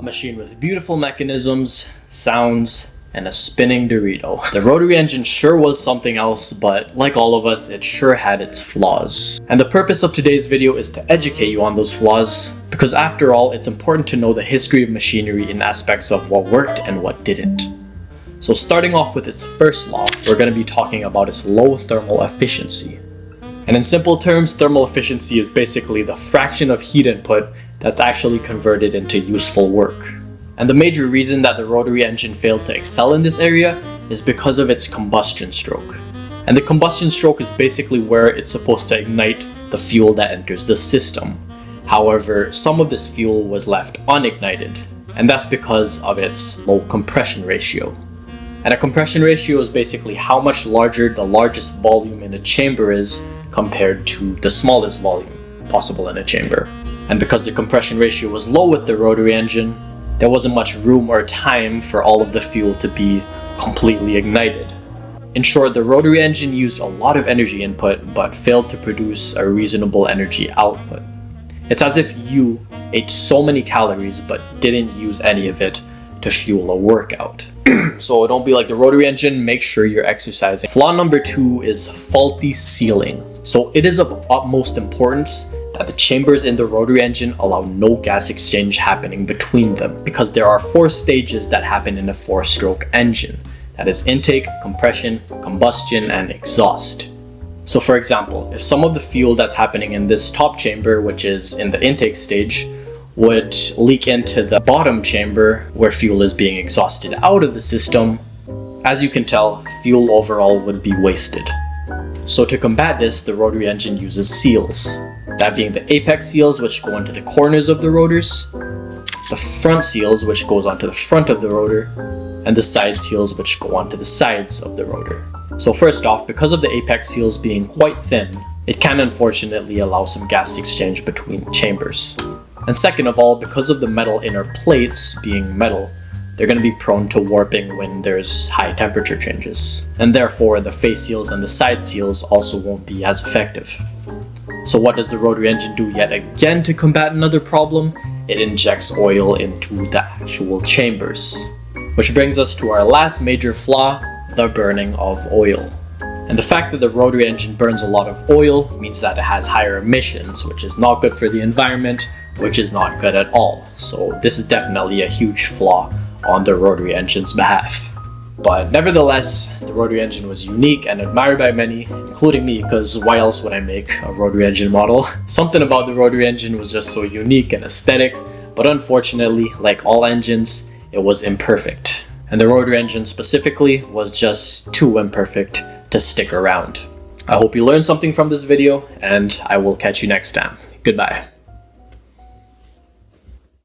machine with beautiful mechanisms, sounds, and a spinning Dorito. The rotary engine sure was something else, but like all of us, it sure had its flaws. And the purpose of today's video is to educate you on those flaws, because after all, it's important to know the history of machinery in aspects of what worked and what didn't. So starting off with its first law, we're going to be talking about its low thermal efficiency. And in simple terms, thermal efficiency is basically the fraction of heat input that's actually converted into useful work. And the major reason that the rotary engine failed to excel in this area is because of its combustion stroke. And the combustion stroke is basically where it's supposed to ignite the fuel that enters the system. However, some of this fuel was left unignited, and that's because of its low compression ratio. And a compression ratio is basically how much larger the largest volume in a chamber is compared to the smallest volume possible in a chamber. And because the compression ratio was low with the rotary engine, there wasn't much room or time for all of the fuel to be completely ignited. In short, the rotary engine used a lot of energy input but failed to produce a reasonable energy output. It's as if you ate so many calories but didn't use any of it to fuel a workout. So don't be like the rotary engine, make sure you're exercising. Flaw number 2 is faulty sealing. So it is of utmost importance that the chambers in the rotary engine allow no gas exchange happening between them, because there are 4 stages that happen in a 4-stroke engine. That is intake, compression, combustion, and exhaust. So for example, if some of the fuel that's happening in this top chamber, which is in the intake stage, would leak into the bottom chamber where fuel is being exhausted out of the system, as you can tell, fuel overall would be wasted. So to combat this, the rotary engine uses seals. That being the apex seals, which go into the corners of the rotors, the front seals, which goes onto the front of the rotor, and the side seals, which go onto the sides of the rotor. So first off, because of the apex seals being quite thin, it can unfortunately allow some gas exchange between chambers. And second of all, because of the metal inner plates being metal, they're going to be prone to warping when there's high temperature changes. And therefore, the face seals and the side seals also won't be as effective. So what does the rotary engine do yet again to combat another problem? It injects oil into the actual chambers. Which brings us to our last major flaw, the burning of oil. And the fact that the rotary engine burns a lot of oil means that it has higher emissions, which is not good for the environment, which is not good at all. So this is definitely a huge flaw on the rotary engine's behalf. But nevertheless, the rotary engine was unique and admired by many, including me, because why else would I make a rotary engine model? Something about the rotary engine was just so unique and aesthetic, but unfortunately, like all engines, it was imperfect. And the rotary engine specifically was just too imperfect to stick around. I hope you learned something from this video, and I will catch you next time. Goodbye.